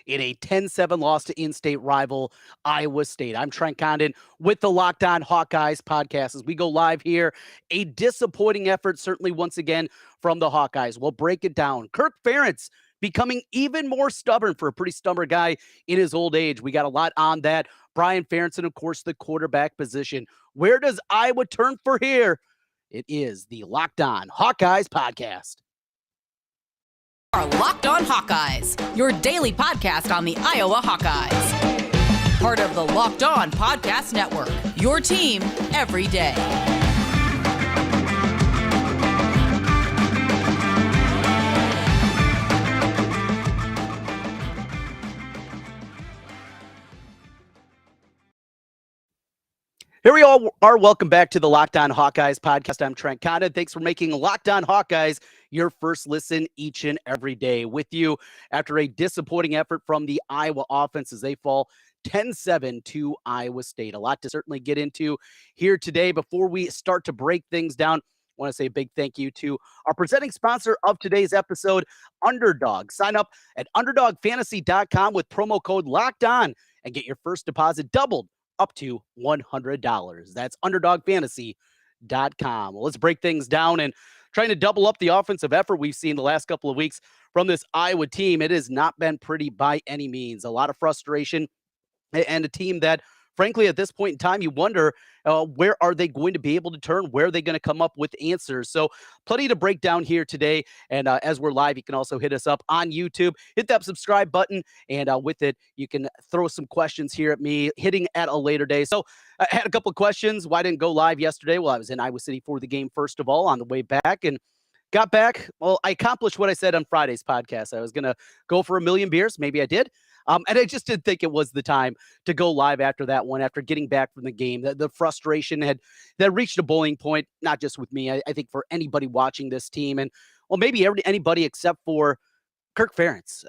in a 10-7 loss to in-state rival Iowa State. I'm Trent Condon with the Locked On Hawkeyes podcast as we go live here. A disappointing effort, certainly once again, from the Hawkeyes. We'll break it down. Kirk Ferentz becoming even more stubborn for a pretty stubborn guy in his old age. We got a lot on that. Brian Ferentz, and of course, the quarterback position. Where does Iowa turn for here? It is the Locked On Hawkeyes podcast. Are Locked On Hawkeyes, your daily podcast on the Iowa Hawkeyes. Part of the Locked On Podcast Network, your team every day. Here we all are. Welcome back to the Locked On Hawkeyes podcast. I'm Trent Condon. Thanks for making Locked On Hawkeyes your first listen each and every day. With you after a disappointing effort from the Iowa offense as they fall 10-7 to Iowa State. A lot to certainly get into here today. Before we start to break things down, I want to say a big thank you to our presenting sponsor of today's episode, Underdog. Sign up at UnderdogFantasy.com with promo code Locked On and get your first deposit doubled up to $100. That's UnderdogFantasy.com. Well, let's break things down and trying to double up the offensive effort we've seen the last couple of weeks from this Iowa team. It has not been pretty by any means. A lot of frustration and a team that, frankly, at this point in time, you wonder where are they going to be able to turn? Where are they going to come up with answers? So plenty to break down here today. And as we're live, you can also hit us up on YouTube. Hit that subscribe button. And with it, you can throw some questions here at me, hitting at a later day. So I had a couple of questions. Why didn't go live yesterday? Well, I was in Iowa City for the game, first of all, on the way back. And got back. Well, I accomplished what I said on Friday's podcast. I was going to go for a million beers. Maybe I did. And I just didn't think it was the time to go live after that one, after getting back from the game. The frustration had reached a boiling point, not just with me. I think for anybody watching this team and, well, maybe anybody except for Kirk Ferentz.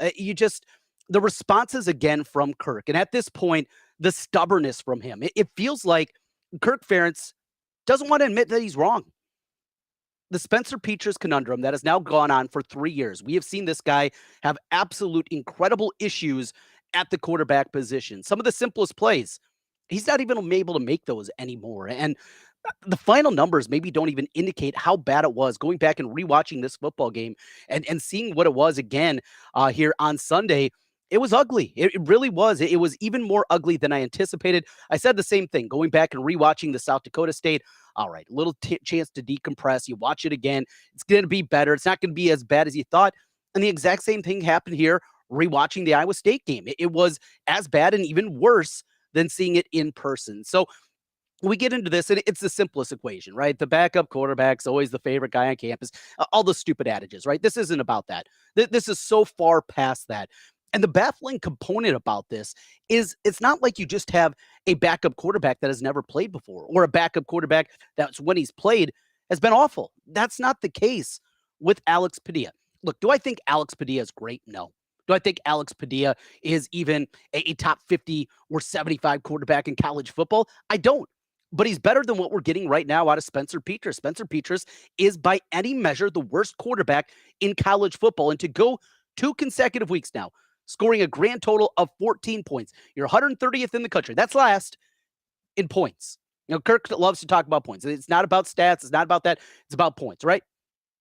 The responses again from Kirk. And at this point, the stubbornness from him. It feels like Kirk Ferentz doesn't want to admit that he's wrong. The Spencer Petras conundrum that has now gone on for 3 years. We have seen this guy have absolute incredible issues at the quarterback position. Some of the simplest plays, he's not even able to make those anymore. And the final numbers maybe don't even indicate how bad it was. Going back and rewatching this football game and seeing what it was again here on Sunday, it was ugly. It really was. It was even more ugly than I anticipated. I said the same thing, going back and rewatching the South Dakota State. All right, a little chance to decompress. You watch it again. It's going to be better. It's not going to be as bad as you thought. And the exact same thing happened here rewatching the Iowa State game. It was as bad and even worse than seeing it in person. So we get into this, and it's the simplest equation, right? The backup quarterback's always the favorite guy on campus. All the stupid adages, right? This isn't about that. This is so far past that. And the baffling component about this is it's not like you just have a backup quarterback that has never played before or a backup quarterback that's when he's played has been awful. That's not the case with Alex Padilla. Look, do I think Alex Padilla is great? No. Do I think Alex Padilla is even a top 50 or 75 quarterback in college football? I don't. But he's better than what we're getting right now out of Spencer Petras. Spencer Petras is by any measure the worst quarterback in college football. And to go 2 consecutive weeks now, scoring a grand total of 14 points. You're 130th in the country. That's last in points. You know, Kirk loves to talk about points. It's not about stats. It's not about that. It's about points, right?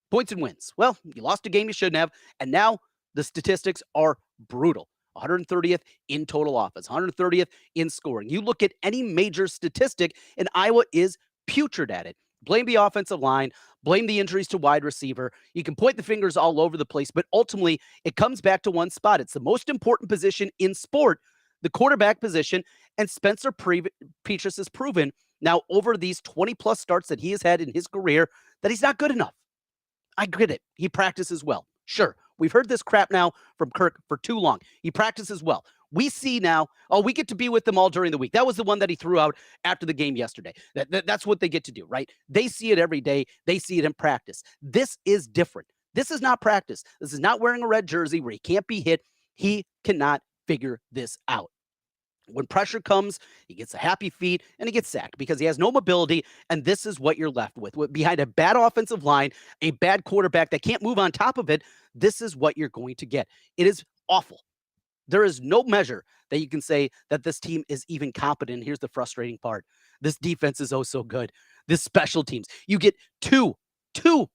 Points and wins. Well, you lost a game you shouldn't have, and now the statistics are brutal. 130th in total offense, 130th in scoring. You look at any major statistic, and Iowa is putrid at it. Blame the offensive line, blame the injuries to wide receiver. You can point the fingers all over the place, but ultimately it comes back to one spot. It's the most important position in sport, the quarterback position, and Spencer Petras has proven now over these 20-plus starts that he has had in his career that he's not good enough. I get it. He practices well. Sure, we've heard this crap now from Kirk for too long. He practices well. We see now, we get to be with them all during the week. That was the one that he threw out after the game yesterday. That's what they get to do, right? They see it every day. They see it in practice. This is different. This is not practice. This is not wearing a red jersey where he can't be hit. He cannot figure this out. When pressure comes, he gets a happy feet and he gets sacked because he has no mobility. And this is what you're left with. Behind a bad offensive line, a bad quarterback that can't move on top of it, this is what you're going to get. It is awful. There is no measure that you can say that this team is even competent. Here's the frustrating part. This defense is oh so good. This special teams. You get two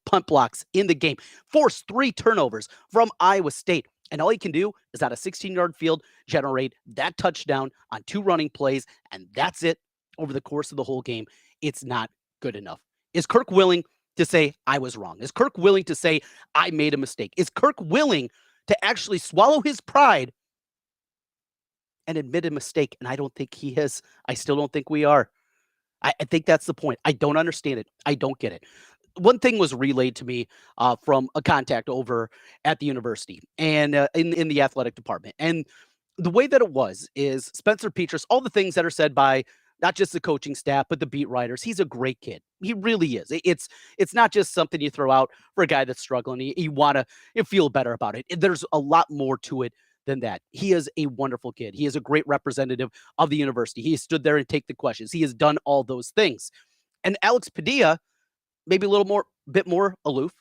punt blocks in the game, force 3 turnovers from Iowa State. And all you can do is out of 16-yard field, generate that touchdown on 2 running plays, and that's it over the course of the whole game. It's not good enough. Is Kirk willing to say, I was wrong? Is Kirk willing to say, I made a mistake? Is Kirk willing to actually swallow his pride and admit a mistake? And I don't think he is. I still don't think we are. I think that's the point. I don't understand it. I don't get it. One thing was relayed to me from a contact over at the university and in the athletic department. And the way that it was is Spencer Petras, all the things that are said by not just the coaching staff, but the beat writers. He's a great kid. He really is. It's not just something you throw out for a guy that's struggling. You want to feel better about it. There's a lot more to it than that. He is a wonderful kid. He is a great representative of the university. He stood there and take the questions. He has done all those things. And Alex Padilla, maybe a little bit more aloof,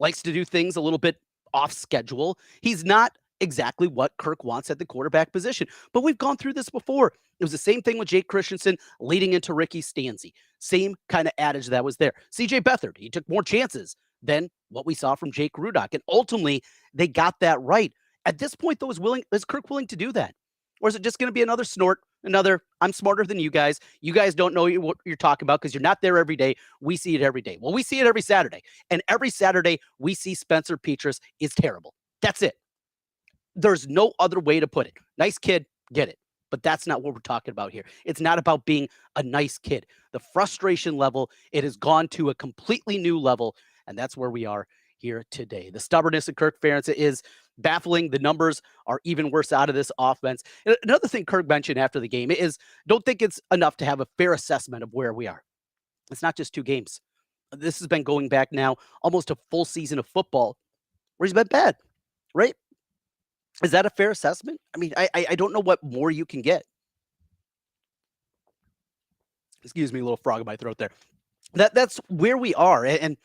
likes to do things a little bit off schedule. He's not exactly what Kirk wants at the quarterback position, but we've gone through this before. It was the same thing with Jake Christensen leading into Ricky Stanzi. Same kind of adage that was there. CJ Beathard, he took more chances than what we saw from Jake Rudock, and ultimately they got that right. At this point, though, is Kirk willing to do that? Or is it just going to be another snort, another, I'm smarter than you guys. You guys don't know what you're talking about because you're not there every day. We see it every day. Well, we see it every Saturday. And every Saturday, we see Spencer Petras is terrible. That's it. There's no other way to put it. Nice kid, get it. But that's not what we're talking about here. It's not about being a nice kid. The frustration level, it has gone to a completely new level, and that's where we are here today. The stubbornness of Kirk Ferentz is baffling. The numbers are even worse out of this offense. And another thing Kirk mentioned after the game is don't think it's enough to have a fair assessment of where we are. It's not just 2 games. This has been going back now almost a full season of football where he's been bad, right? Is that a fair assessment? I mean, I don't know what more you can get. Excuse me, a little frog in my throat there. That's where we are. And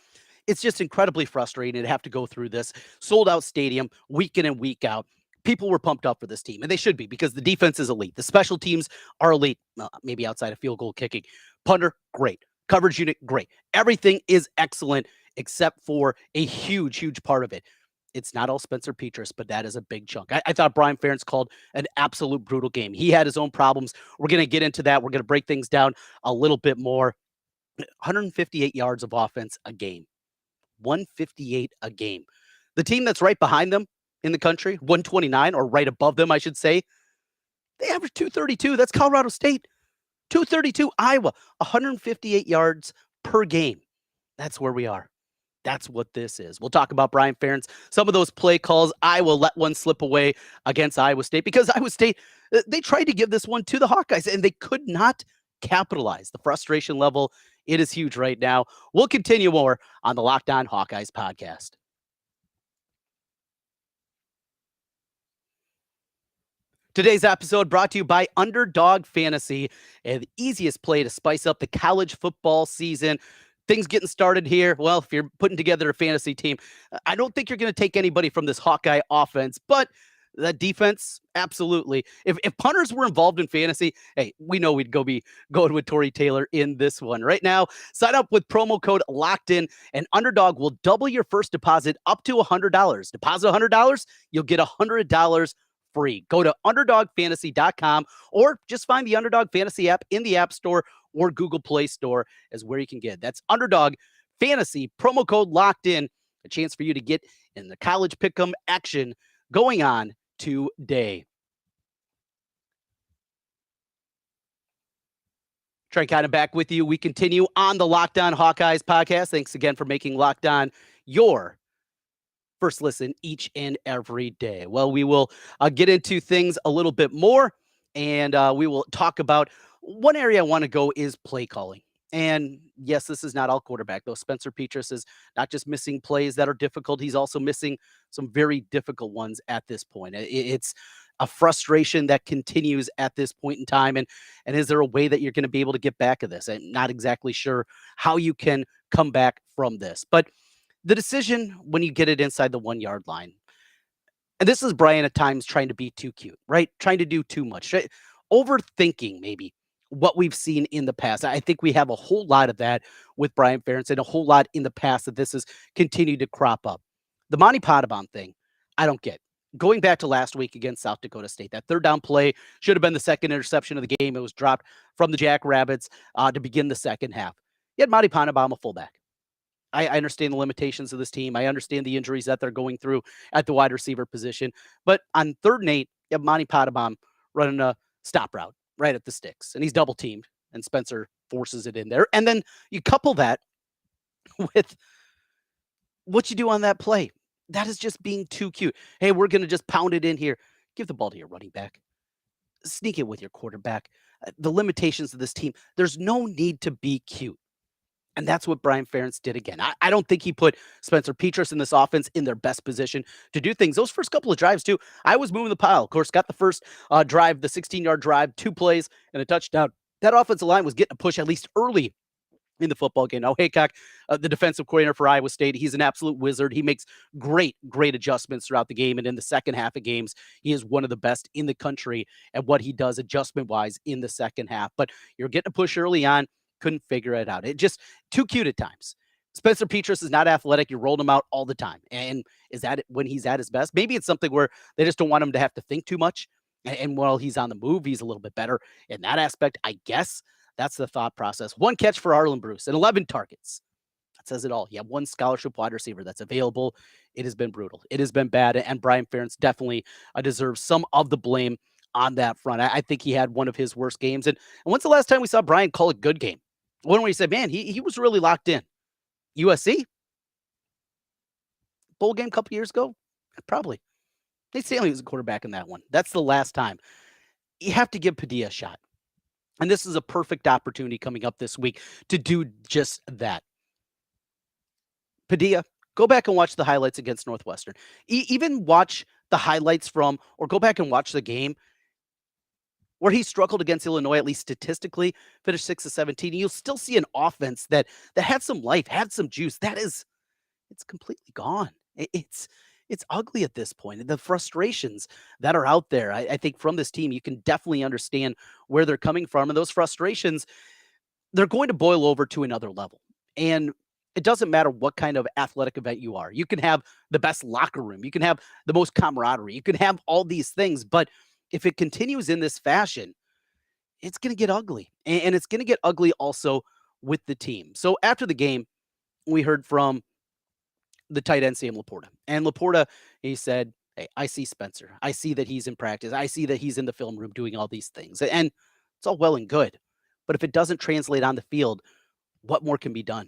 it's just incredibly frustrating to have to go through this sold out stadium week in and week out. People were pumped up for this team, and they should be because the defense is elite. The special teams are elite, maybe outside of field goal kicking. Punter, great. Coverage unit, great. Everything is excellent except for a huge, huge part of it. It's not all Spencer Petras, but that is a big chunk. I thought Brian Ferentz called an absolute brutal game. He had his own problems. We're going to get into that. We're going to break things down a little bit more. 158 yards of offense a game. 158 a game. The team that's right behind them in the country, 129, or right above them, I should say, they average 232. That's Colorado State. 232, Iowa, 158 yards per game. That's where we are. That's what this is. We'll talk about Brian Ferentz, some of those play calls. Iowa let one slip away against Iowa State because Iowa State, they tried to give this one to the Hawkeyes, and they could not capitalize. The frustration level, it is huge right now. We'll continue more on the Locked On Hawkeyes podcast. Today's episode brought to you by Underdog Fantasy, the easiest play to spice up the college football season. Things getting started here. Well, if you're putting together a fantasy team, I don't think you're going to take anybody from this Hawkeye offense, but that defense, absolutely. If punters were involved in fantasy, hey, we know we'd be going with Tory Taylor in this one. Right now, sign up with promo code LOCKEDIN, and Underdog will double your first deposit up to $100. Deposit $100, you'll get $100 free. Go to UnderdogFantasy.com or just find the Underdog Fantasy app in the App Store or Google Play Store is where you can get. That's Underdog Fantasy, promo code locked in, a chance for you to get in the college pick'em action going on today. Trent Condon back with you. We continue on the Locked On Hawkeyes podcast. Thanks again for making Locked On your first listen each and every day. Well, we will get into things a little bit more, and we will talk about one area I want to go is play calling. And yes, this is not all quarterback, though. Spencer Petras is not just missing plays that are difficult. He's also missing some very difficult ones at this point. It's a frustration that continues at this point in time. And is there a way that you're going to be able to get back at this? I'm not exactly sure how you can come back from this. But the decision when you get it inside the 1 yard line, And this is Brian at times trying to be too cute, right? Trying to do too much, right? Overthinking maybe what we've seen in the past. I think we have a whole lot of that with Brian Ferentz and a whole lot in the past that this has continued to crop up. The Monty Potabom thing, I don't get. Going back to last week against South Dakota State, that third down play should have been the second interception of the game. It was dropped from the Jackrabbits to begin the second half. You had Monty Potabom a fullback. I understand the limitations of this team. I understand the injuries that they're going through at the wide receiver position. But on 3rd and 8, you have Monty Potabom running a stop route right at the sticks, and he's double teamed, and Spencer forces it in there. And then you couple that with what you do on that play. That is just being too cute. Hey, we're going to just pound it in here. Give the ball to your running back. Sneak it with your quarterback. The limitations of this team, there's no need to be cute. And that's what Brian Ferentz did again. I don't think he put Spencer Petras in this offense in their best position to do things. Those first couple of drives, too, I was moving the pile. Of course, got the first drive, the 16-yard drive, 2 plays, and a touchdown. That offensive line was getting a push at least early in the football game. Now, Haycock, the defensive coordinator for Iowa State, he's an absolute wizard. He makes great adjustments throughout the game. And in the second half of games, he is one of the best in the country at what he does adjustment-wise in the second half. But you're getting a push early on. Couldn't figure it out. It just too cute at times. Spencer Petras is not athletic. You rolled him out all the time. And is that when he's at his best? Maybe it's something where they just don't want him to have to think too much. And while he's on the move, he's a little bit better in that aspect. I guess that's the thought process. 1 catch for Arlen Bruce and 11 targets. That says it all. You have 1 scholarship wide receiver that's available. It has been brutal. It has been bad. And Brian Ferentz definitely deserves some of the blame on that front. I think he had one of his worst games. And when's the last time we saw Brian call a good game? One where he said, man, he was really locked in. USC? Bowl game a couple years ago? Probably. Nate Stanley was a quarterback in that one. That's the last time. You have to give Padilla a shot. And this is a perfect opportunity coming up this week to do just that. Padilla, go back and watch the highlights against Northwestern. Even watch the highlights from, or go back and watch the game where he struggled against Illinois, at least statistically, finished 6 of 17. You'll still see an offense that had some life, had some juice. It's completely gone. It's ugly at this point. The frustrations that are out there, I think from this team, you can definitely understand where they're coming from. And those frustrations, they're going to boil over to another level. And it doesn't matter what kind of athletic event you are. You can have the best locker room. You can have the most camaraderie. You can have all these things. But if it continues in this fashion, it's going to get ugly. And it's going to get ugly also with the team. So after the game, we heard from the tight end, Sam Laporta. And Laporta, he said, hey, I see Spencer. I see that he's in practice. I see that he's in the film room doing all these things. And it's all well and good. But if it doesn't translate on the field, what more can be done?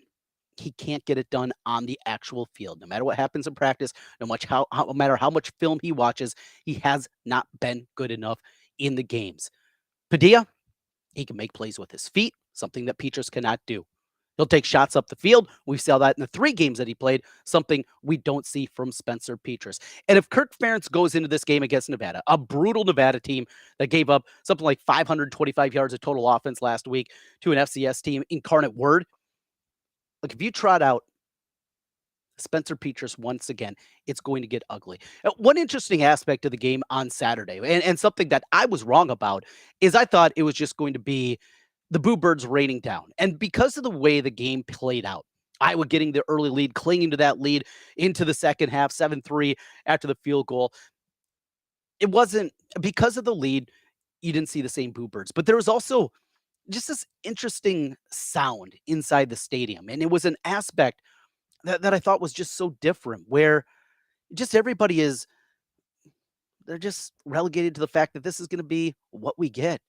He can't get it done on the actual field. No matter what happens in practice, no matter how much film he watches, he has not been good enough in the games. Padilla, he can make plays with his feet, something that Petras cannot do. He'll take shots up the field. We saw that in the 3 games that he played, something we don't see from Spencer Petras. And if Kirk Ferentz goes into this game against Nevada, a brutal Nevada team that gave up something like 525 yards of total offense last week to an FCS team, Incarnate Word, like if you trot out Spencer Petras once again, it's going to get ugly. One interesting aspect of the game on Saturday, and something that I was wrong about, is I thought it was just going to be the Boo Birds raining down. And because of the way the game played out, Iowa getting the early lead, clinging to that lead into the second half, 7-3 after the field goal. It wasn't, because of the lead, you didn't see the same Boo Birds. But there was also just this interesting sound inside the stadium. And it was an aspect that I thought was just so different, where just everybody they're just relegated to the fact that this is going to be what we get.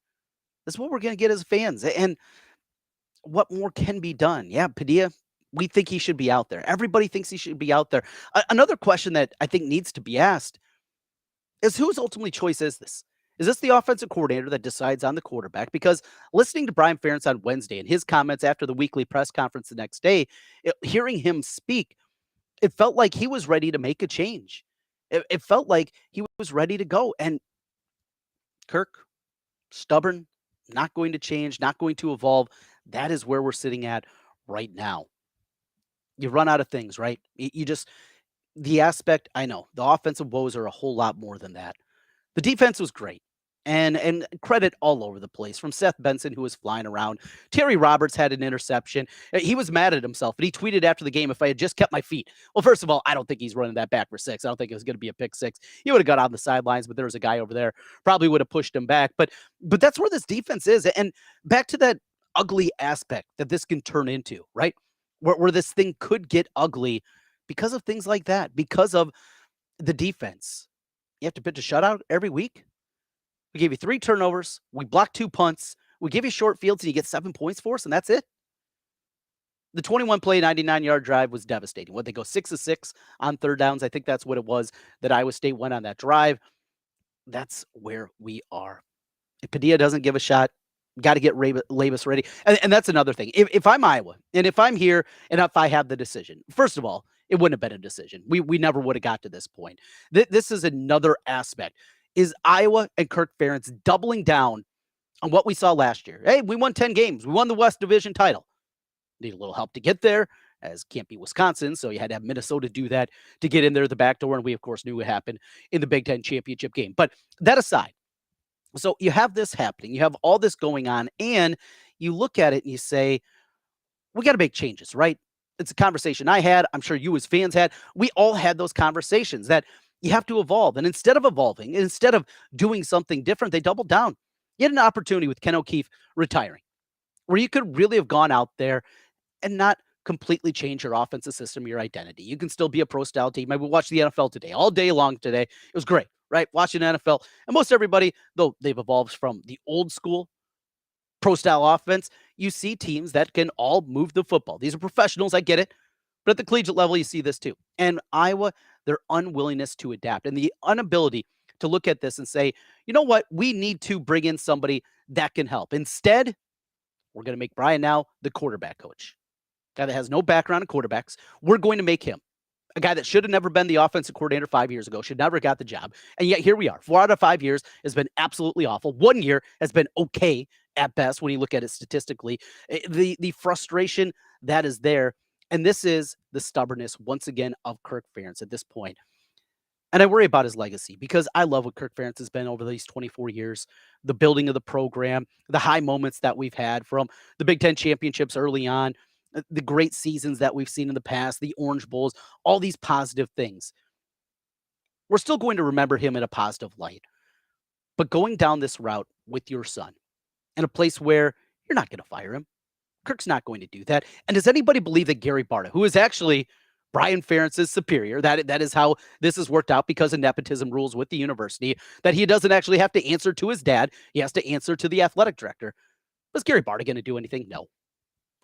This is what we're going to get as fans. And what more can be done? Yeah, Padilla, we think he should be out there. Everybody thinks he should be out there. Another question that I think needs to be asked is, whose ultimately choice is this? Is this the offensive coordinator that decides on the quarterback? Because listening to Brian Ferentz on Wednesday and his comments after the weekly press conference the next day, hearing him speak, it felt like he was ready to make a change. It felt like he was ready to go. And Kirk, stubborn, not going to change, not going to evolve. That is where we're sitting at right now. You run out of things, right? You just, the aspect, I know the offensive woes are a whole lot more than that. The defense was great. And credit all over the place from Seth Benson, who was flying around. Terry Roberts had an interception. He was mad at himself, and he tweeted after the game, if I had just kept my feet. Well, first of all, I don't think he's running that back for six. I don't think it was going to be a pick six. He would have got on the sidelines, but there was a guy over there, probably would have pushed him back. But that's where this defense is. And back to that ugly aspect that this can turn into, right? Where this thing could get ugly because of things like that, because of the defense. You have to pitch a shutout every week. We gave you 3 turnovers. We blocked 2 punts. We give you short fields and you get 7 points for us, and that's it. The 21 play, 99-yard drive was devastating. What, they go 6 of 6 on third downs? I think that's what it was that Iowa State went on that drive. That's where we are. If Padilla doesn't give a shot, got to get Labus ready. And that's another thing. If I'm Iowa, and if I'm here, and if I have the decision, first of all, it wouldn't have been a decision. We never would have got to this point. This is another aspect. Is Iowa and Kirk Ferentz doubling down on what we saw last year? Hey, we won 10 games. We won the West Division title. Need a little help to get there, as can't be Wisconsin, so you had to have Minnesota do that to get in there the back door, and we, of course, knew what happened in the Big Ten championship game. But that aside, so you have this happening. You have all this going on, and you look at it and you say, we got to make changes, right? It's a conversation I had. I'm sure you as fans had. We all had those conversations that you have to evolve. And instead of evolving, instead of doing something different, they doubled down. You had an opportunity with Ken O'Keefe retiring where you could really have gone out there and not completely change your offensive system, your identity. You can still be a pro-style team. I watched the NFL today, all day long today. It was great, right? Watching NFL. And most everybody, though they've evolved from the old school pro-style offense, you see teams that can all move the football. These are professionals, I get it. But at the collegiate level, you see this too. And Iowa, their unwillingness to adapt and the inability to look at this and say, you know what, we need to bring in somebody that can help. Instead, we're going to make Brian now the quarterback coach. Guy that has no background in quarterbacks. We're going to make him a guy that should have never been the offensive coordinator 5 years ago, should never got the job. And yet here we are. 4 out of 5 years has been absolutely awful. 1 year has been okay at best when you look at it statistically. The frustration that is there. And this is the stubbornness, once again, of Kirk Ferentz at this point. And I worry about his legacy because I love what Kirk Ferentz has been over these 24 years, the building of the program, the high moments that we've had from the Big Ten championships early on, the great seasons that we've seen in the past, the Orange Bowls, all these positive things. We're still going to remember him in a positive light. But going down this route with your son in a place where you're not going to fire him, Kirk's not going to do that. And does anybody believe that Gary Barta, who is actually Brian Ferentz's superior, that is how this has worked out because of nepotism rules with the university, that he doesn't actually have to answer to his dad. He has to answer to the athletic director. Was Gary Barta going to do anything? No.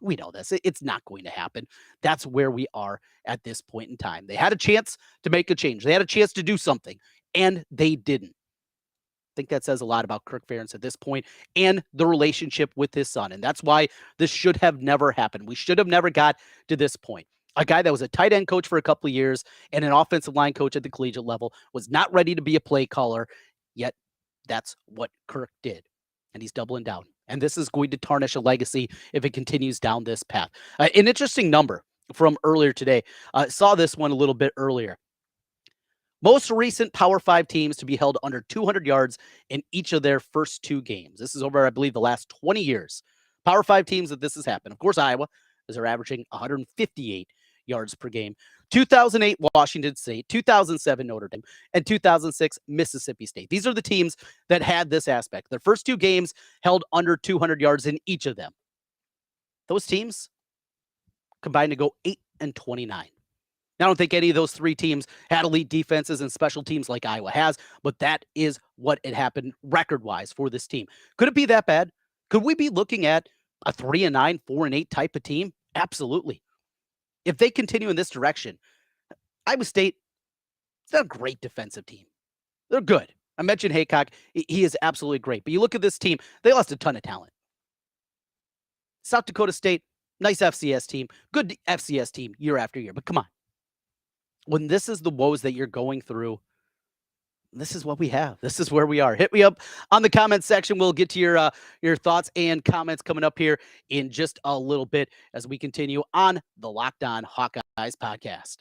We know this. It's not going to happen. That's where we are at this point in time. They had a chance to make a change. They had a chance to do something, and they didn't. I think that says a lot about Kirk Ferentz at this point and the relationship with his son. And that's why this should have never happened. We should have never got to this point. A guy that was a tight end coach for a couple of years and an offensive line coach at the collegiate level was not ready to be a play caller, yet that's what Kirk did. And he's doubling down. And this is going to tarnish a legacy if it continues down this path. An interesting number from earlier today. Saw this one a little bit earlier. Most recent Power 5 teams to be held under 200 yards in each of their first 2 games. This is over, I believe, the last 20 years. Power 5 teams that this has happened. Of course, Iowa is averaging 158 yards per game. 2008, Washington State, 2007, Notre Dame, and 2006, Mississippi State. These are the teams that had this aspect. Their first 2 games held under 200 yards in each of them. Those teams combined to go 8-29. I don't think any of those 3 teams had elite defenses and special teams like Iowa has, but that is what it happened record-wise for this team. Could it be that bad? Could we be looking at a 3-9, 4-8 type of team? Absolutely. If they continue in this direction, Iowa State, it's not a great defensive team. They're good. I mentioned Haycock. He is absolutely great. But you look at this team, they lost a ton of talent. South Dakota State, nice FCS team, good FCS team year after year. But come on. When this is the woes that you're going through, this is what we have. This is where we are. Hit me up on the comment section. We'll get to your thoughts and comments coming up here in just a little bit as we continue on the Locked On Hawkeyes podcast.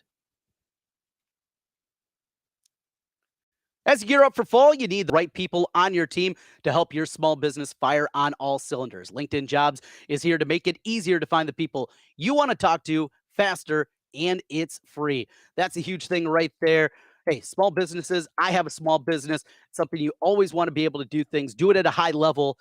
As you gear up for fall, you need the right people on your team to help your small business fire on all cylinders. LinkedIn Jobs is here to make it easier to find the people you want to talk to faster, and it's free. That's a huge thing right there. Hey, small businesses, I have a small business, something you always want to be able to do things, do it at a high level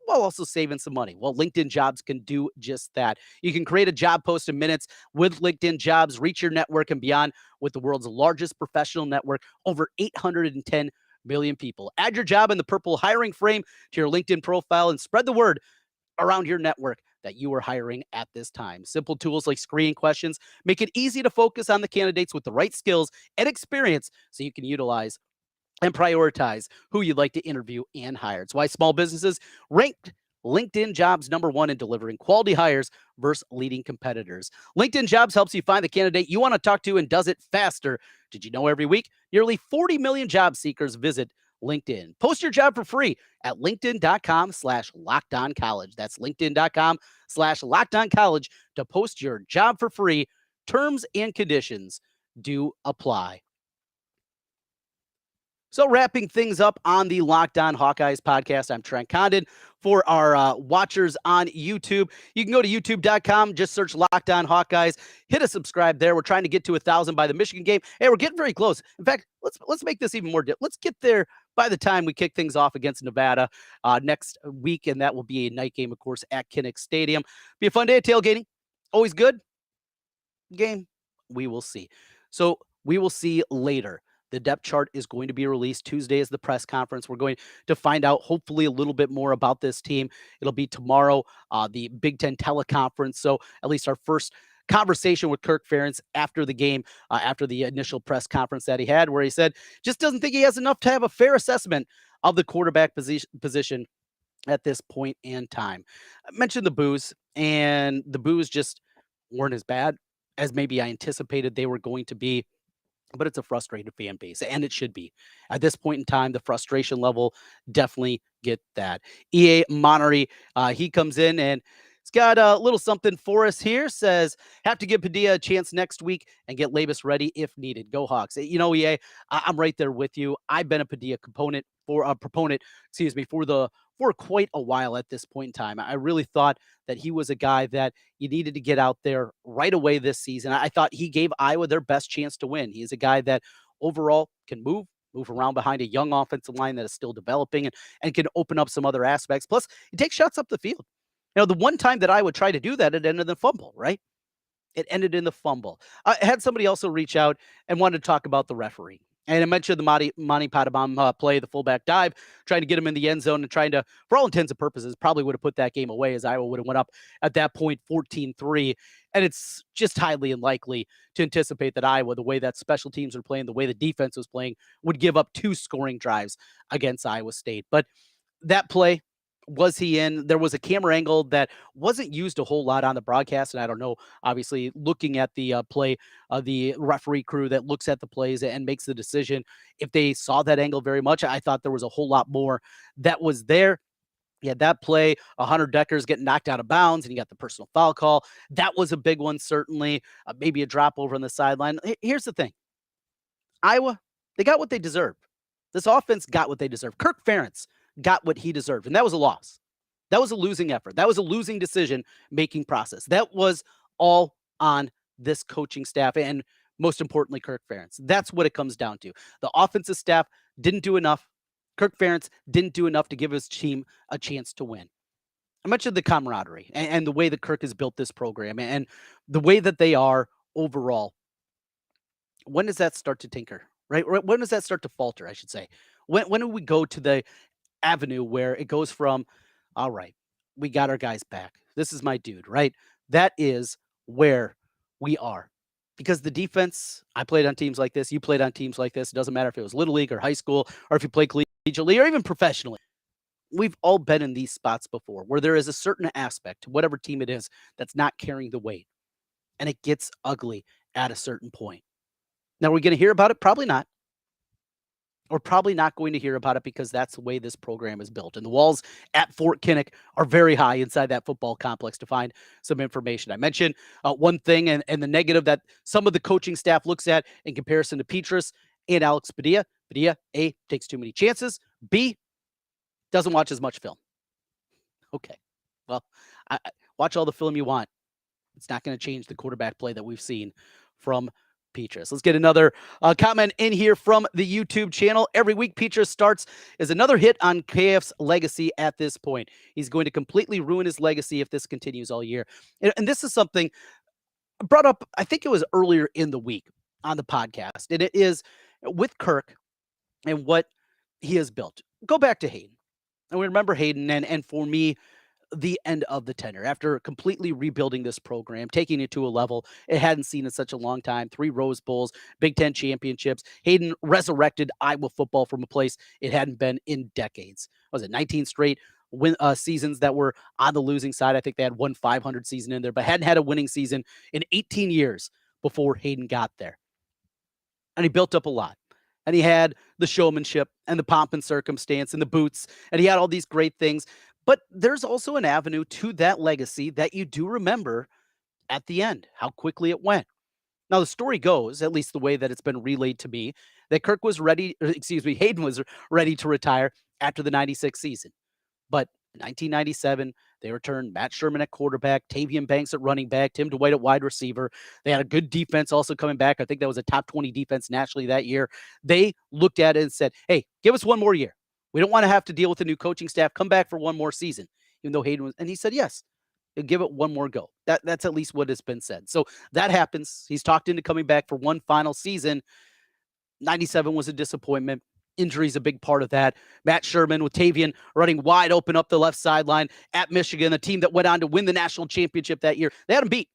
while also saving some money. Well, LinkedIn Jobs can do just that. You can create a job post in minutes with LinkedIn Jobs, reach your network and beyond with the world's largest professional network, over 810 million people. Add your job in the purple hiring frame to your LinkedIn profile and spread the word around your network that you are hiring at this time. Simple tools like screening questions make it easy to focus on the candidates with the right skills and experience so you can utilize and prioritize who you'd like to interview and hire. It's why small businesses ranked LinkedIn Jobs #1 in delivering quality hires versus leading competitors. LinkedIn Jobs helps you find the candidate you want to talk to and does it faster. Did you know every week, nearly 40 million job seekers visit LinkedIn? Post your job for free at linkedin.com/lockedoncollege. That's linkedin.com/lockedoncollege to post your job for free. Terms and conditions do apply. So, wrapping things up on the Locked On Hawkeyes podcast, I'm Trent Condon. For our watchers on YouTube, you can go to youtube.com, just search Locked On Hawkeyes, hit a subscribe there. We're trying to get to 1,000 by the Michigan game. Hey, we're getting very close. In fact, let's make this even more. Let's get there by the time we kick things off against Nevada next week, and that will be a night game, of course, at Kinnick Stadium. Be a fun day of tailgating. Always good. Game, we will see. So we will see later. The depth chart is going to be released. Tuesday is the press conference. We're going to find out hopefully a little bit more about this team. It'll be tomorrow, the Big Ten teleconference. So at least our first conversation with Kirk Ferentz after the game, after the initial press conference that he had, where he said just doesn't think he has enough to have a fair assessment of the quarterback position at this point in time. I mentioned the boos, and the boos just weren't as bad as maybe I anticipated they were going to be, but it's a frustrated fan base, and it should be. At this point in time, the frustration level, definitely get that. EA Monnery, he comes in and he's got a little something for us here. Says, have to give Padilla a chance next week and get Labus ready if needed. Go Hawks. You know, EA, I'm right there with you. I've been a Padilla proponent, for quite a while at this point in time. I really thought that he was a guy that you needed to get out there right away this season. I thought he gave Iowa their best chance to win. He is a guy that overall can move around behind a young offensive line that is still developing and can open up some other aspects. Plus, he takes shots up the field. You know, the one time that I would try to do that, it ended in the fumble, right? It ended in the fumble. I had somebody also reach out and wanted to talk about the referee. And I mentioned the Monty Padabam play, the fullback dive, trying to get him in the end zone and trying to, for all intents and purposes, probably would have put that game away as Iowa would have went up at that point 14-3. And it's just highly unlikely to anticipate that Iowa, the way that special teams are playing, the way the defense was playing, would give up 2 scoring drives against Iowa State. But that play, was he in? There was a camera angle that wasn't used a whole lot on the broadcast, and I don't know, obviously, looking at the play, the referee crew that looks at the plays and makes the decision, if they saw that angle very much. I thought there was a whole lot more that was there. Yeah, that play, Hunter Decker's getting knocked out of bounds, and you got the personal foul call. That was a big one, certainly. Maybe a drop over on the sideline. Here's the thing. Iowa, they got what they deserved. This offense got what they deserved. Kirk Ferentz got what he deserved, and that was a loss. That was a losing effort. That was a losing decision-making process. That was all on this coaching staff and, most importantly, Kirk Ferentz. That's what it comes down to. The offensive staff didn't do enough. Kirk Ferentz didn't do enough to give his team a chance to win. I mentioned the camaraderie and the way that Kirk has built this program and the way that they are overall. When does that start to tinker, right? When does that start to falter, I should say? When do we go to the avenue where it goes from, all right, we got our guys back. This is my dude, right? That is where we are. Because the defense, I played on teams like this. You played on teams like this. It doesn't matter if it was Little League or high school or if you played collegiately or even professionally. We've all been in these spots before where there is a certain aspect to whatever team it is that's not carrying the weight. And it gets ugly at a certain point. Now, are we going to hear about it? Probably not. We're probably not going to hear about it because that's the way this program is built. And the walls at Fort Kinnick are very high inside that football complex to find some information. I mentioned one thing and the negative that some of the coaching staff looks at in comparison to Petras and Alex Padilla. Padilla, A, takes too many chances. B, doesn't watch as much film. Okay. Well, watch all the film you want. It's not going to change the quarterback play that we've seen from Petras. Let's get another comment in here from the YouTube channel. Every week, Petras starts is another hit on KF's legacy at this point. He's going to completely ruin his legacy if this continues all year. And this is something brought up, I think it was earlier in the week on the podcast, and it is with Kirk and what he has built. Go back to Hayden. And we remember Hayden, and for me, the end of the tenure after completely rebuilding this program, taking it to a level it hadn't seen in such a long time. 3 Rose Bowls, Big Ten championships. Hayden resurrected Iowa football from a place it hadn't been in decades. Was it 19 straight seasons that were on the losing side? I think they had one 500 season in there, but hadn't had a winning season in 18 years before Hayden got there. And he built up a lot. And he had the showmanship and the pomp and circumstance and the boots, and he had all these great things. But there's also an avenue to that legacy that you do remember at the end, how quickly it went. Now, the story goes, at least the way that it's been relayed to me, that Hayden was ready to retire after the 96 season. But in 1997, they returned Matt Sherman at quarterback, Tavian Banks at running back, Tim Dwight at wide receiver. They had a good defense also coming back. I think that was a top 20 defense nationally that year. They looked at it and said, hey, give us one more year. We don't want to have to deal with a new coaching staff. Come back for one more season, even though Hayden was. And he said, yes, give it one more go. That's at least what has been said. So that happens. He's talked into coming back for one final season. 97 was a disappointment. Injury is a big part of that. Matt Sherman with Tavian running wide open up the left sideline at Michigan, a team that went on to win the national championship that year. They had him beat.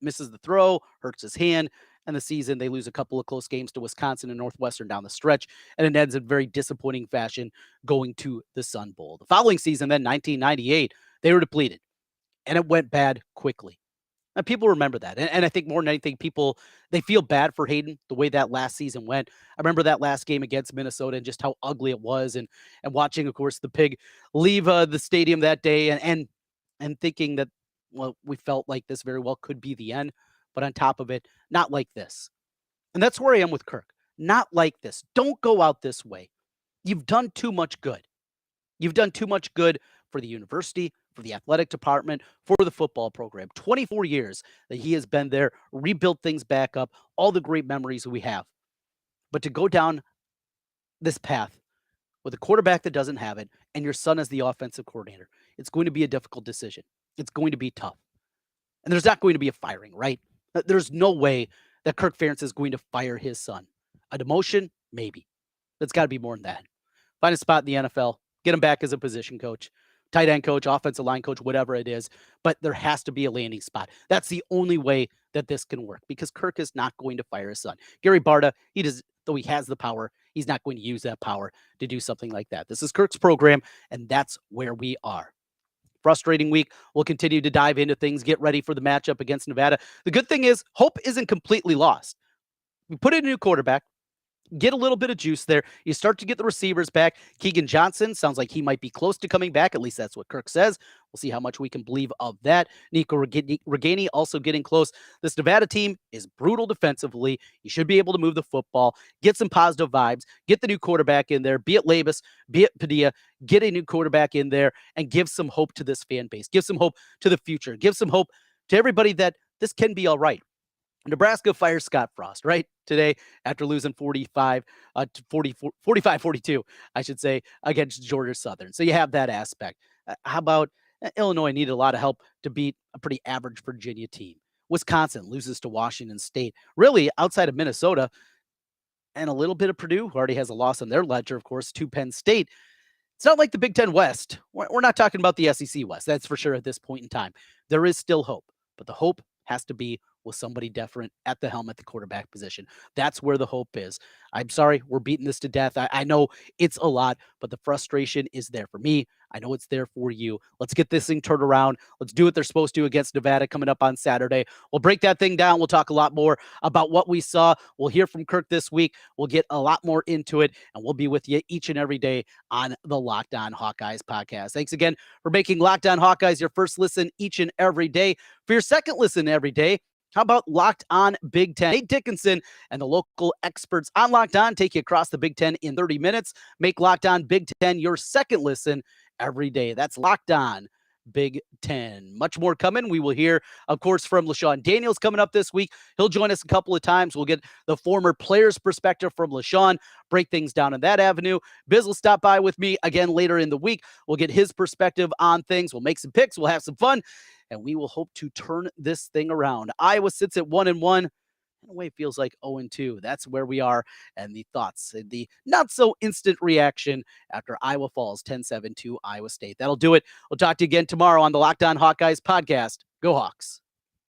Misses the throw, hurts his hand, and the season they lose a couple of close games to Wisconsin and Northwestern down the stretch, and it ends in very disappointing fashion going to the Sun Bowl. The following season, then 1998, they were depleted, and it went bad quickly. And people remember that. And I think more than anything, they feel bad for Hayden, the way that last season went. I remember that last game against Minnesota and just how ugly it was. And watching, of course, the Pig leave the stadium that day and thinking that, well, we felt like this very well could be the end. But on top of it, not like this. And that's where I am with Kirk. Not like this. Don't go out this way. You've done too much good. You've done too much good for the university, for the athletic department, for the football program. 24 years that he has been there, rebuilt things back up, all the great memories we have. But to go down this path with a quarterback that doesn't have it and your son as the offensive coordinator, it's going to be a difficult decision. It's going to be tough. And there's not going to be a firing, right? There's no way that Kirk Ferentz is going to fire his son. A demotion? Maybe. It's got to be more than that. Find a spot in the NFL. Get him back as a position coach, tight end coach, offensive line coach, whatever it is. But there has to be a landing spot. That's the only way that this can work because Kirk is not going to fire his son. Gary Barta, though he has the power, he's not going to use that power to do something like that. This is Kirk's program, and that's where we are. Frustrating week. We'll continue to dive into things, get ready for the matchup against Nevada. The good thing is hope isn't completely lost. We put in a new quarterback. Get a little bit of juice there. You start to get the receivers back. Keegan Johnson sounds like he might be close to coming back. At least that's what Kirk says. We'll see how much we can believe of that. Nico Reganey also getting close. This Nevada team is brutal defensively. You should be able to move the football, get some positive vibes, get the new quarterback in there, be it Labus, be it Padilla, get a new quarterback in there and give some hope to this fan base. Give some hope to the future. Give some hope to everybody that this can be all right. Nebraska fires Scott Frost, right? Today, after losing 45-42, I should say, against Georgia Southern. So you have that aspect. How about Illinois needed a lot of help to beat a pretty average Virginia team. Wisconsin loses to Washington State. Really, outside of Minnesota and a little bit of Purdue, who already has a loss on their ledger, of course, to Penn State. It's not like the Big Ten West. We're not talking about the SEC West. That's for sure at this point in time. There is still hope, but the hope has to be with somebody different at the helm at the quarterback position. That's where the hope is. I'm sorry, we're beating this to death. I know it's a lot, but the frustration is there for me. I know it's there for you. Let's get this thing turned around. Let's do what they're supposed to against Nevada coming up on Saturday. We'll break that thing down. We'll talk a lot more about what we saw. We'll hear from Kirk this week. We'll get a lot more into it, and we'll be with you each and every day on the Locked On Hawkeyes podcast. Thanks again for making Locked On Hawkeyes your first listen each and every day. For your second listen every day, How about Locked On Big Ten? Nate Dickinson and the local experts on Locked On take you across the Big Ten in 30 minutes. Make Locked On Big Ten your second listen every day. That's Locked On Big Ten. Much more coming. We will hear, of course, from LaShawn Daniels coming up this week. He'll join us a couple of times. We'll get the former player's perspective from LaShawn, break things down in that avenue. Biz will stop by with me again later in the week. We'll get his perspective on things. We'll make some picks. We'll have some fun, and we will hope to turn this thing around. Iowa sits at 1-1. In a way, it feels like 0-2. That's where we are, and the thoughts, the not so instant reaction after Iowa falls 10-7 to Iowa State. That'll do it. We'll talk to you again tomorrow on the Locked On Hawkeyes podcast. Go Hawks.